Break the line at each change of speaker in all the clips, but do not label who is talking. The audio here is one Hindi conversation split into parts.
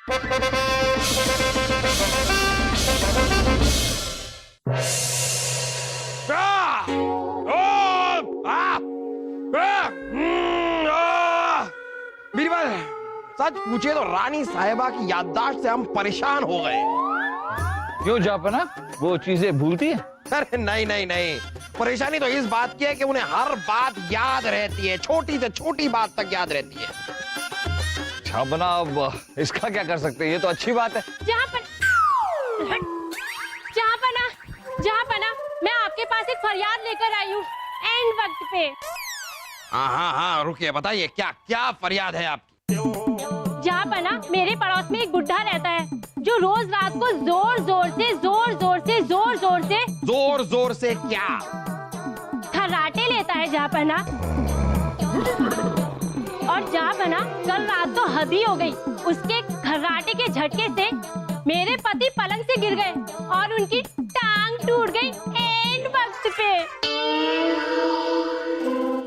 बीरबल, सच पूछे तो रानी साहिबा की याददाश्त से हम परेशान हो गए।
क्यों जापना, वो चीजें भूलती है?
अरे नहीं नहीं नहीं, परेशानी तो इस बात की है कि उन्हें हर बात याद रहती है, छोटी से छोटी बात तक याद रहती है।
जापना, अब इसका क्या कर सकते हैं? ये तो अच्छी बात है।
जहाँपना, मैं आपके पास एक फरियाद लेकर आई हूँ एंड वक्त पे।
हाँ, रुकिए, बताइए क्या क्या फरियाद है आपकी?
जहाँपना, मेरे पड़ोस में एक बुढ़ा रहता है जो रोज रात को जोर जोर से
क्या
खर्राटे लेता है जहाँपना। और जहाँपना, कल रात तो हद ही हो गई। उसके खर्राटे के झटके से मेरे पति पलंग से गिर गए और उनकी टांग टूट गई एंड वक्त पे।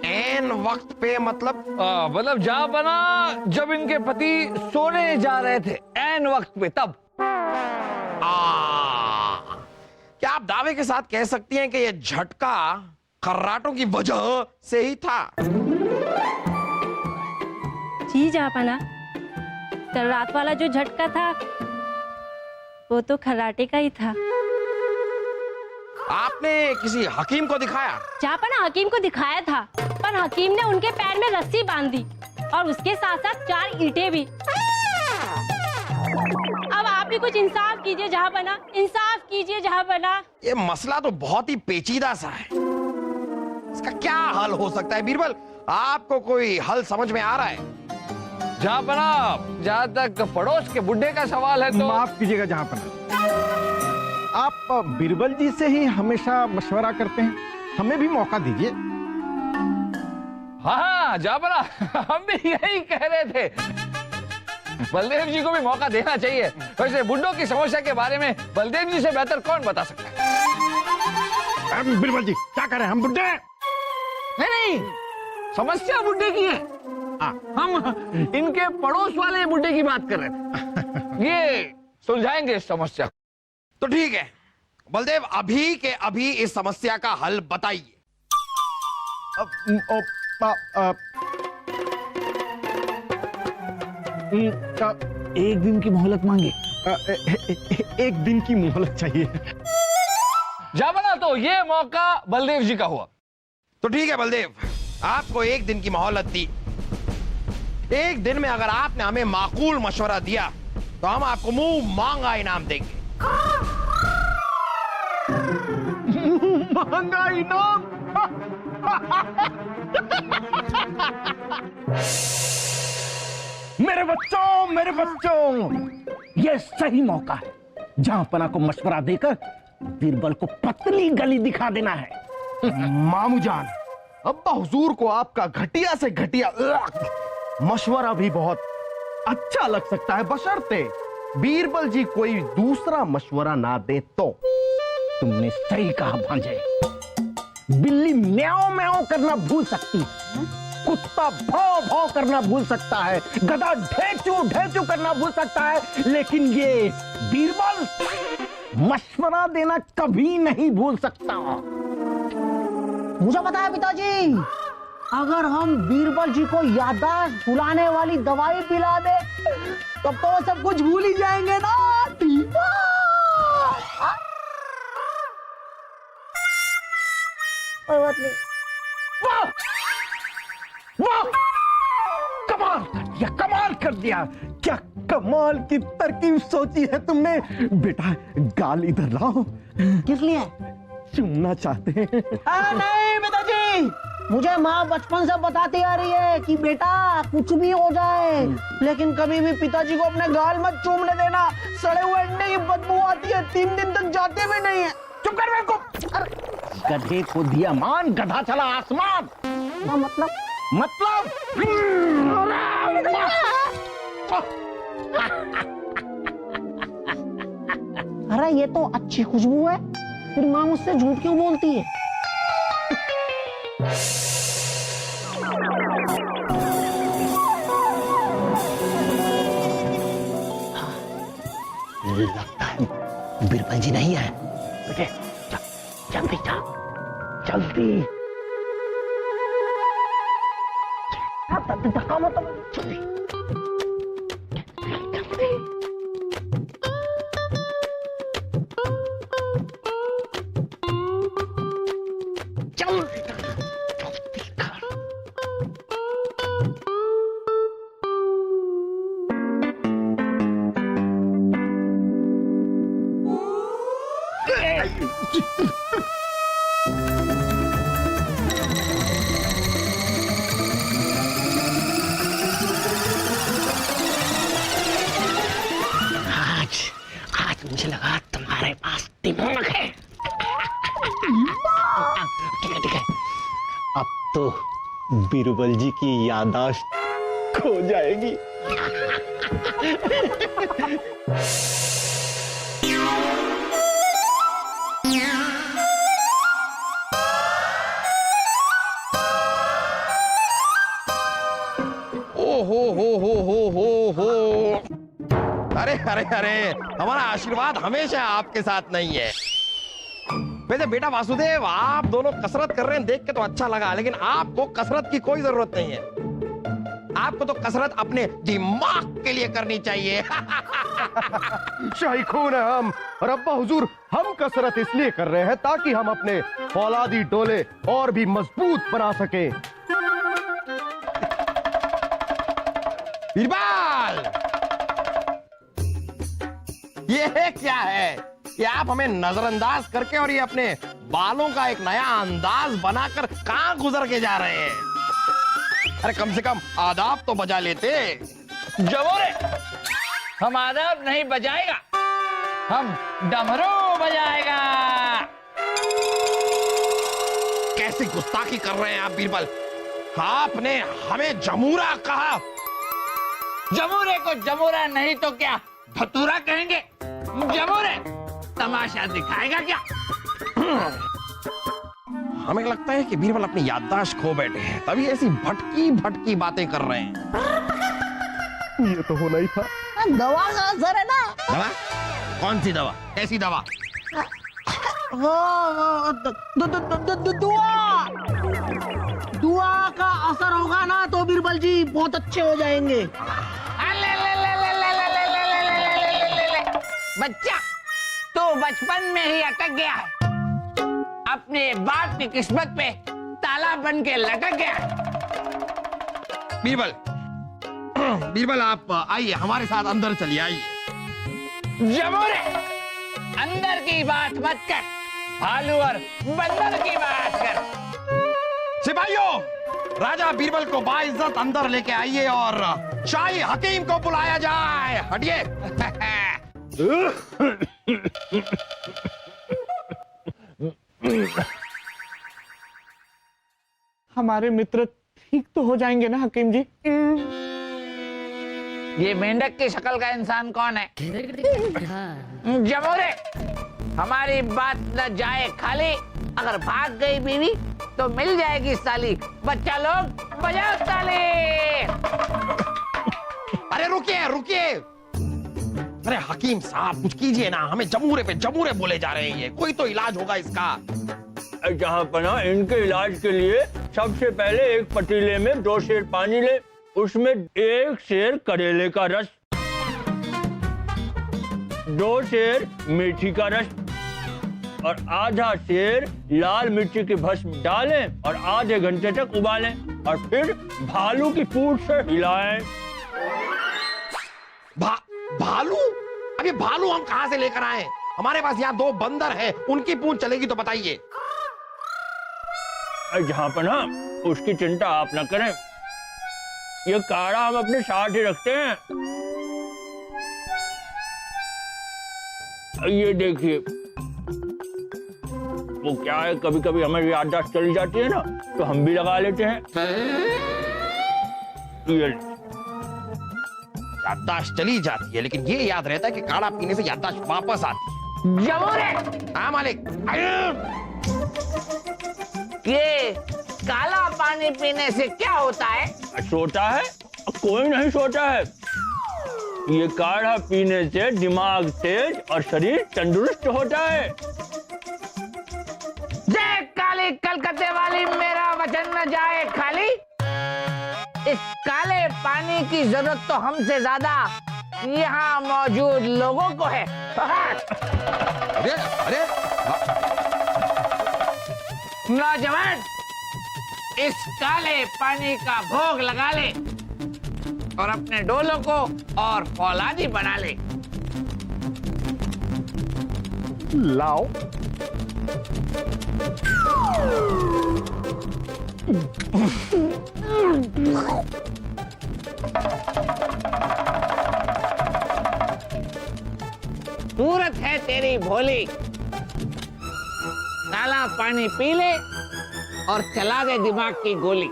एन वक्त पे मतलब
जापना, जब इनके पति सोने जा रहे थे एन वक्त पे, तब।
क्या आप दावे के साथ कह सकती हैं कि यह झटका खर्राटों की वजह से ही था?
जी जहाँपना, कल रात वाला जो झटका था वो तो खर्राटे का ही था।
आपने किसी हकीम को दिखाया?
जहाँपना, हकीम को दिखाया था, पर हकीम ने उनके पैर में रस्सी बांध दी और उसके साथ साथ 4 ईंटें भी। अब आप भी कुछ इंसाफ कीजिए जहाँपना, इंसाफ कीजिए जहाँपना।
ये मसला तो बहुत ही पेचीदा सा है, इसका क्या हल हो सकता है? बीरबल, आपको कोई हल समझ में आ रहा है?
जापना, जहाँ तक पड़ोस के बुढ़े का सवाल है तो
माफ कीजिएगा जहाँपना, आप बीरबल जी से ही हमेशा मशवरा करते हैं, हमें भी मौका दीजिए।
हाँ जापना, हम भी यही कह रहे थे, बलदेव जी को भी मौका देना चाहिए। वैसे बुड्ढों की समस्या के बारे में बलदेव जी से बेहतर कौन बता सकता है?
बीरबल जी क्या करें, हम बुड्ढे हैं?
नहीं, समस्या बुड्ढे की है। हम इनके पड़ोस वाले बुड्ढे की बात कर रहे थे। ये सुलझाएंगे इस समस्या।
तो ठीक है बलदेव, अभी के अभी इस समस्या का हल बताइए।
एक दिन की मोहलत मांगे।
एक दिन की मोहलत चाहिए।
जापना, तो ये मौका बलदेव जी का हुआ।
तो ठीक है बलदेव, आपको एक दिन की मोहलत दी। एक दिन में अगर आपने हमें माकूल मशवरा दिया तो हम आपको मुंह मांगा इनाम देंगे।
महंगा इनाम? मेरे बच्चों, ये सही मौका है जहाँपना को मशवरा देकर बीरबल को पतली गली दिखा देना है।
मामूजान, अब्बा हुजूर को आपका घटिया से घटिया मशवरा भी बहुत अच्छा लग सकता है, बशर्ते बीरबल जी कोई दूसरा मशवरा ना दे तो।
तुमने सही कहा भांजे। बिल्ली म्याऊं म्याऊं करना भूल सकती है, कुत्ता भौं भौं करना भूल सकता है, गधा ढेचू ढेचू करना भूल सकता है, लेकिन ये बीरबल मशवरा देना कभी नहीं भूल सकता।
मुझे पता है पिताजी, अगर हम बीरबल जी को याददाश्त भुलाने वाली दवाई पिला दे तब तो वो सब कुछ भूल ही जाएंगे ना। कोई बात नहीं।
वाह वाह, कमाल कर दिया। क्या कमाल की तरकीब सोची है तुमने। बेटा गाल इधर लाओ।
किस लिए?
चुनना चाहते हैं।
नहीं पिताजी, मुझे माँ बचपन से बताती आ रही है कि बेटा कुछ भी हो जाए लेकिन कभी भी पिताजी को अपने गाल मत चूमने देना, सड़े हुए अंडे की बदबू आती है, 3 दिन तक जाते भी नहीं है।
चुप कर मेरे को। गधे को दिया मान, गधा चला आसमान।
मतलब अरे ये तो अच्छी खुशबू है, फिर माँ मुझसे झूठ क्यों बोलती है?
लगता है बीरबल जी नहीं है। बेटे जल्दी जा, जल्दी धक्का मत, जल्दी जल्दी। जल्दी कर। आज मुझे लगा तुम्हारे पास दिमाग है। ठीक है, अब तो बीरबल जी की याददाश्त खो जाएगी।
हो। अरे अरे अरे, हमारा आशीर्वाद हमेशा आपके साथ नहीं है। वैसे बेटा वासुदेव, आप दोनों कसरत कर रहे हैं देख के तो अच्छा लगा, लेकिन आपको कसरत की कोई जरूरत नहीं है। आपको तो कसरत अपने दिमाग के लिए करनी चाहिए।
शाही खून है हम, और अब्बा हुजूर हम कसरत इसलिए कर रहे हैं ताकि हम अपने फौलादी डोले और भी मजबूत बना सकें।
बीरबल, ये क्या है? कि आप हमें नजरअंदाज करके और ये अपने बालों का एक नया अंदाज बनाकर कहां गुजर के जा रहे हैं? अरे कम से कम आदाब तो बजा लेते।
जमोरे, हम आदाब नहीं बजाएगा, हम डमरू बजाएगा।
कैसी गुस्ताखी कर रहे हैं आप बीरबल? आपने हमें जमूरा कहा।
जमूरे को जमूरा नहीं तो क्या धतूरा कहेंगे? जमूरे तमाशा दिखाएगा क्या?
हमें लगता है कि बीरबल अपनी याददाश्त खो बैठे हैं, तभी ऐसी भटकी भटकी बातें कर रहे हैं।
ये तो होना ही था।
दवा का असर है ना।
दवा? कौन सी दवा? कैसी दवा?
दुआ का असर होगा ना तो बीरबल जी बहुत अच्छे हो जाएंगे।
बच्चा, तो बचपन में ही अटक गया है, अपने बाप की किस्मत पे ताला बन के लटक गया है।
बीरबल, बीरबल आप आइए, हमारे साथ अंदर चलिए, आइए।
जमोरे, अंदर की बात मत कर, भालू और बंदर की बात कर।
सिपाहियों, राजा बीरबल को बाइज्जत अंदर लेके आइए और शाही हकीम को बुलाया जाए। हटिए।
हमारे मित्र ठीक तो हो जाएंगे ना हकीम जी?
ये मेंढक की शक्ल का इंसान कौन है? जमोरे, हमारी बात न जाए खाली, अगर भाग गई बीवी तो मिल जाएगी साली। बच्चा लोग बजाओ ताली।
अरे रुकिए रुकिए, अरे हकीम साहब कुछ कीजिए ना, हमें जमूरे पे जमूरे बोले जा रहे हैं। कोई तो इलाज होगा इसका।
जहाँ पना, इनके इलाज के लिए सबसे पहले एक पतीले में 2 सेर पानी ले, उसमें 1 सेर करेले का रस, 2 सेर मेथी का रस और आधा सेर लाल मिर्ची की भस्म डालें और आधे घंटे तक उबालें और फिर भालू की पूंछ से हिलाएं।
भालू? अभी भालू हम कहां से लेकर आए? हमारे पास यहाँ 2 बंदर हैं, उनकी पूंछ चलेगी तो बताइए।
जहाँ पना, उसकी चिंता आप न करें, ये काढ़ा हम अपने साथ ही रखते हैं। ये देखिए, वो क्या है, कभी कभी हमारी याददाश्त चली जाती है ना, तो हम भी लगा लेते हैं। ये
याददाश्त चली जाती है, लेकिन ये याद रहता है कि काढ़ा पीने से याददाश्त वापस आती है।
जमोरे,
हाँ मालिक।
ये काला पानी पीने से क्या होता है?
सोता है? कोई नहीं सोता है। ये काढ़ा पीने से दिमाग तेज और शरीर तंदुरुस्त होता है।
जय काली कलकत्ते वाली, मेरा वचन न जाए खाली। इस काले पानी की जरूरत तो हमसे ज्यादा यहाँ मौजूद लोगों को है।
अरे अरे
नौजवान, इस काले पानी का भोग लगा ले और अपने डोलों को और फौलादी बना ले।
लाओ।
सूरत है तेरी भोली, काला पानी पी ले और चला दे दिमाग की गोली।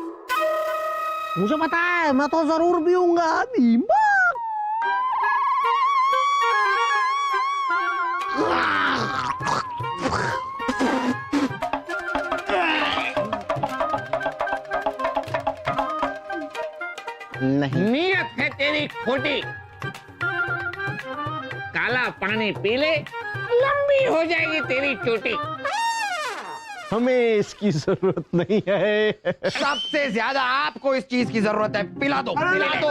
मुझे पता है, मैं तो जरूर पीऊंगा।
नहीं,
नीयत है तेरी खोटी, काला पानी पी ले, लंबी हो जाएगी तेरी चोटी।
हमें इसकी जरूरत नहीं है।
सबसे ज्यादा आपको इस चीज की जरूरत है। पिला दो, पिला दो।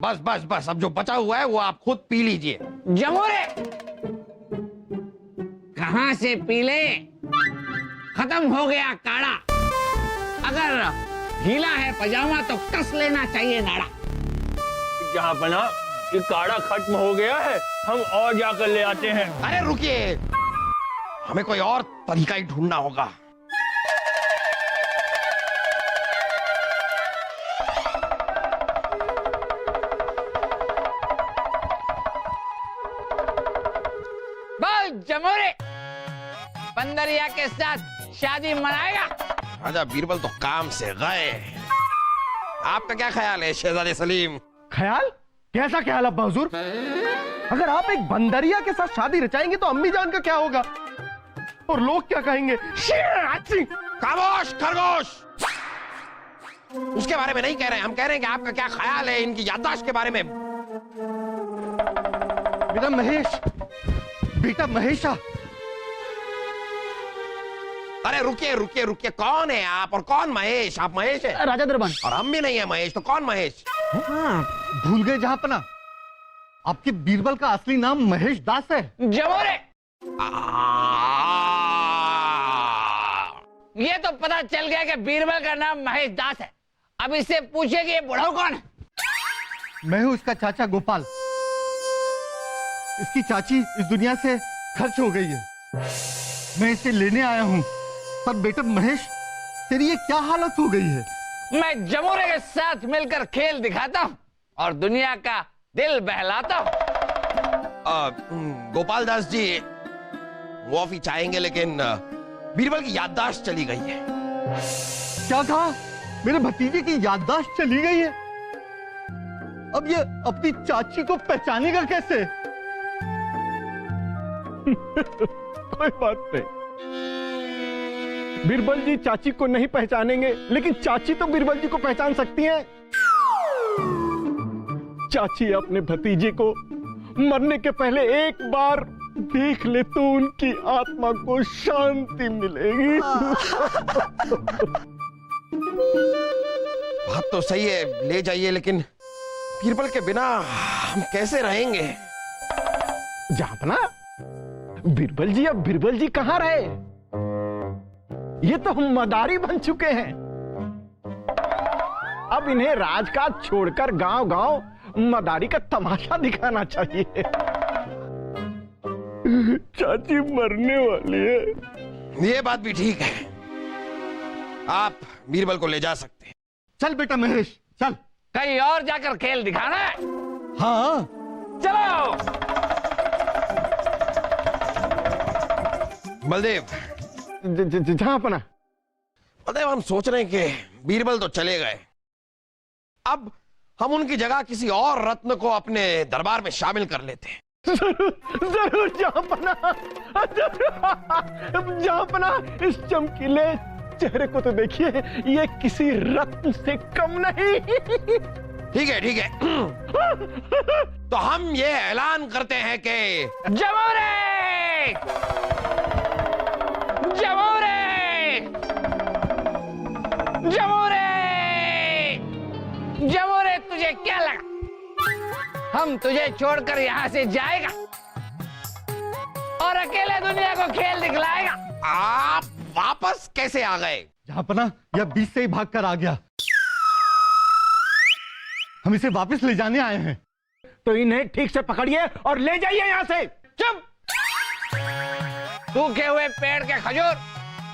बस बस बस, अब जो बचा हुआ है वो आप खुद पी लीजिए।
जमोरे, कहां से पी ले, खत्म हो गया काढ़ा। अगर ढीला है पजामा तो कस लेना चाहिए नाड़ा।
जहाँ पना, ये काढ़ा खत्म हो गया है, हम और जाकर ले आते हैं।
अरे रुकिए, हमें कोई और तरीका ही ढूंढना होगा।
बोल जमोरे, बंदरिया के साथ शादी मनाएगा?
राजा बीरबल तो काम से गए। आपका क्या ख्याल है शहजादे सलीम?
ख्याल? कैसा ख्याल अब्बा हुजूर? अगर आप एक बंदरिया के साथ शादी रचाएंगे तो अम्मी जान का क्या होगा और लोग क्या कहेंगे?
खामोश खरगोश, उसके बारे में नहीं कह रहे हैं, हम कह रहे हैं कि आपका क्या ख्याल है इनकी याददाश्त के बारे में।
बेटा महेश, बेटा महेशा।
अरे रुकिए रुकिए रुकिए, कौन है आप और कौन महेश? आप महेश है
राजा दरबान।
और हम भी नहीं है महेश, तो कौन महेश?
भूल गए जहांपना, आपके बीरबल का असली नाम महेश दास है।
जमोरे, ये तो पता चल गया कि बीरबल का नाम महेश दास है। अब इससे पूछिए कि ये बुढ़ऊ कौन है?
मैं हूं इसका चाचा गोपाल। इसकी चाची इस दुनिया से खर्च हो गई है, मैं इसे लेने आया हूं। पर बेटा महेश, तेरी ये क्या हालत हो गई है?
मैं जमोरे के साथ मिलकर खेल दिखाता हूँ और दुनिया का दिल बहलाता हूँ।
गोपाल दास जी मुआफी चाहेंगे, लेकिन बीरबल की याददाश्त चली गई है।
क्या कहा? मेरे भतीजे की याददाश्त चली गई है? अब ये अपनी चाची को पहचानेगा कैसे? कोई बात नहीं, बीरबल जी चाची को नहीं पहचानेंगे, लेकिन चाची तो बीरबल जी को पहचान सकती हैं। चाची अपने भतीजे को मरने के पहले एक बार देख ले तो उनकी आत्मा को शांति मिलेगी।
बात तो सही है, ले जाइए, लेकिन बीरबल के बिना हम कैसे रहेंगे?
जहांपना, बीरबल जी अब बीरबल जी कहां रहे? ये तो हम मदारी बन चुके हैं। अब इन्हें राजकाज छोड़कर गांव गांव मदारी का तमाशा दिखाना चाहिए। चाची मरने वाली है।
ये बात भी ठीक है, आप बीरबल को ले जा सकते हैं।
चल बेटा महेश, चल।
कहीं और जाकर खेल दिखाना है?
हाँ,
चलो।
बलदेव,
जहांपना,
बलदेव, हम सोच रहे हैं कि बीरबल तो चले गए, अब हम उनकी जगह किसी और रत्न को अपने दरबार में शामिल कर लेते हैं।
जरूर जहांपना, जहांपना, इस चमकीले चेहरे को तो देखिए, ये किसी रत्न से कम नहीं।
ठीक है, ठीक है। तो हम ये ऐलान करते हैं कि
जमोरे, जमोरे, जमोरे, जमोरे, तुझे क्या लगा हम तुझे छोड़कर यहाँ से जाएगा और अकेले दुनिया को खेल दिखलाएगा?
आप वापस कैसे आ गए?
जहांपना, यह बीच से ही भागकर आ गया। हम इसे वापस ले जाने आए हैं।
तो इन्हें ठीक से पकड़िए और ले जाइए यहाँ से।
चुप! सूखे हुए पेड़ के खजूर,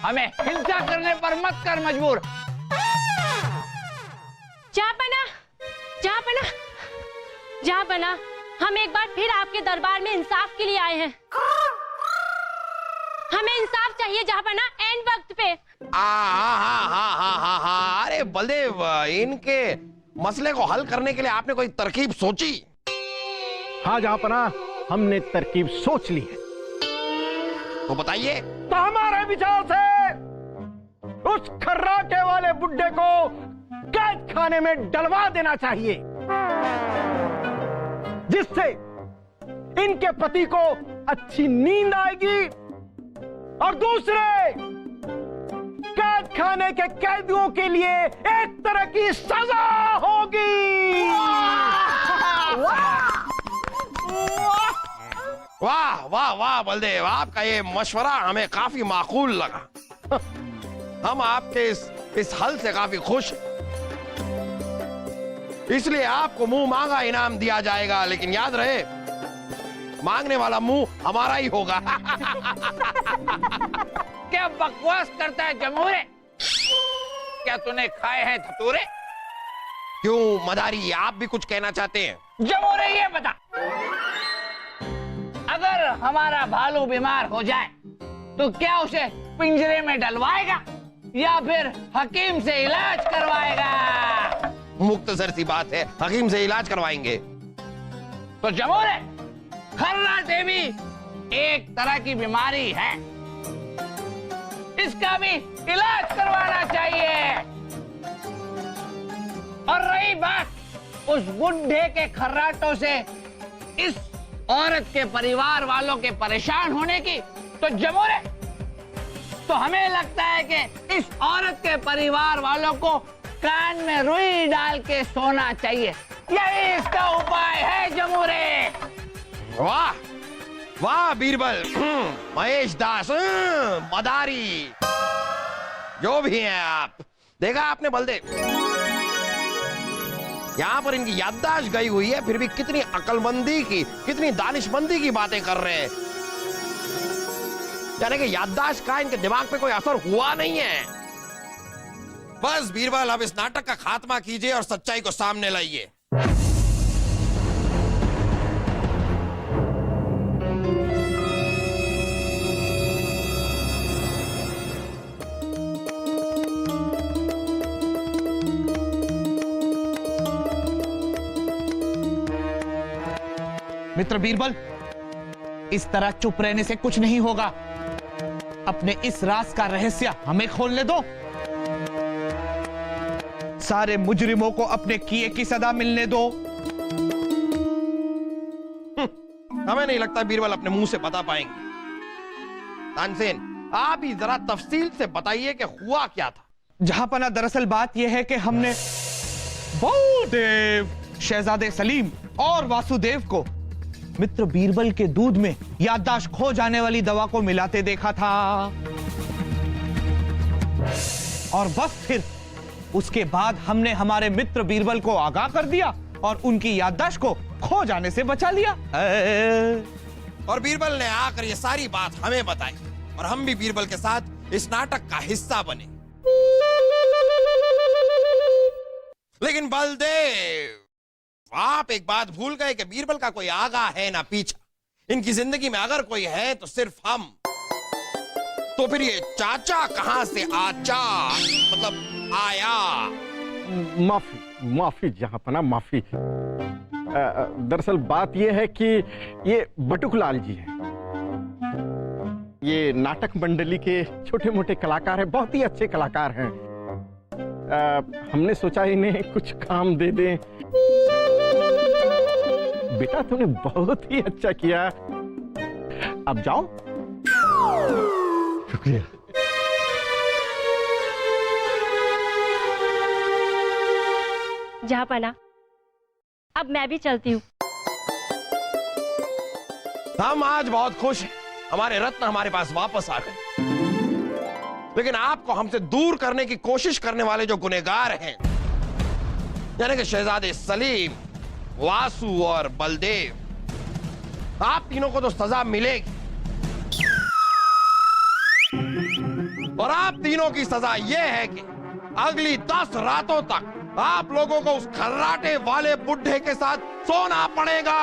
हमें हिंसा करने पर मत कर मजबूर।
जहांपना, जहांपना, जहांपना, हम एक बार फिर आपके दरबार में इंसाफ के लिए आए हैं। हमें इंसाफ चाहिए जहांपना, एंड वक्त पे।
अरे बलदेव, इनके मसले को हल करने के लिए आपने कोई तरकीब सोची?
हाँ जहांपना, हमने तरकीब सोच ली है।
तो बताइए।
तो हमारे विचार से उस खर्राटे वाले बुड्ढे को कैद खाने में डलवा देना चाहिए, जिससे इनके पति को अच्छी नींद आएगी और दूसरे कैद खाने के कैदियों के लिए एक तरह की सजा होगी।
वाह वाह वाह बलदेव, आपका ये मशवरा हमें काफी माकूल लगा। हम आपके इस हल से काफी खुश हैं। इसलिए आपको मुंह मांगा इनाम दिया जाएगा, लेकिन याद रहे, मांगने वाला मुंह हमारा ही होगा।
क्या बकवास करता है जमूरे? क्या तूने खाए हैं धतूरे?
क्यों मदारी, आप भी कुछ कहना चाहते हैं?
जमूरे, ये बता, अगर हमारा भालू बीमार हो जाए तो क्या उसे पिंजरे में डलवाएगा या फिर हकीम से इलाज करवाएगा?
मुख्तसर सी बात है, हकीम से इलाज करवाएंगे।
तो जमूरे, खर्राटे भी एक तरह की बीमारी है, इसका भी इलाज करवाना चाहिए। और रही बात उस बुढ़े के खर्राटों से इस औरत के परिवार वालों के परेशान होने की, तो जमूरे, तो हमें लगता है कि इस औरत के परिवार वालों को कान में रुई डाल के सोना चाहिए। यही इसका उपाय है जमूरे।
वाह वाह बीरबल, महेश दास, मदारी, जो भी हैं आप। देखा आपने बलदेव, यहाँ पर इनकी याददाश्त गई हुई है, फिर भी कितनी अकलमंदी की, कितनी दानिशमंदी की बातें कर रहे हैं। यानी कि याददाश्त का इनके दिमाग पे कोई असर हुआ नहीं है। बस बीरबल, अब इस नाटक का खात्मा कीजिए और सच्चाई को सामने लाइए।
मित्र बीरबल, इस तरह चुप रहने से कुछ नहीं होगा। अपने इस राज का रहस्य हमें खोलने दो। सारे मुजरिमों को अपने किए की सजा मिलने दो।
हमें नहीं लगता बीरबल अपने मुंह से बता पाएंगे। तानसेन, आप ही जरा तफसील से बताइए कि हुआ क्या था।
जहांपना, दरअसल बात यह है कि हमने बहुदेव, शहजादे सलीम और वासुदेव को मित्र बीरबल के दूध में याददाश्त खो जाने वाली दवा को मिलाते देखा था, और बस फिर उसके बाद हमने हमारे मित्र बीरबल को आगाह कर दिया और उनकी याददाश्त को खो जाने से बचा लिया।
और बीरबल ने आकर ये सारी बात हमें बताई और हम भी बीरबल के साथ इस नाटक का हिस्सा बने। लेकिन बलदेव, आप एक बात भूल गए कि बीरबल का कोई आगा है ना पीछा। इनकी जिंदगी में अगर कोई है तो सिर्फ हम। तो फिर ये चाचा कहां से आया?
माफी माफी जहांपना माफी। दरअसल बात यह है कि ये बटुकलाल जी हैं, ये नाटक मंडली के छोटे मोटे कलाकार हैं, बहुत ही अच्छे कलाकार हैं। हमने सोचा इन्हें कुछ काम दे दें। बेटा तूने बहुत ही अच्छा किया, अब जाओ।
शुक्रिया।
जहांपना, अब मैं भी चलती हूँ।
हम आज बहुत खुश हैं, हमारे रत्न हमारे पास वापस आ गए। लेकिन आपको हमसे दूर करने की कोशिश करने वाले जो गुनहगार हैं, यानी कि शहजादे सलीम, वासु और बलदेव, आप तीनों को तो सजा मिलेगी। और आप तीनों की सजा यह है कि अगली 10 रातों तक आप लोगों को उस खर्राटे वाले बुड्ढे के साथ सोना पड़ेगा।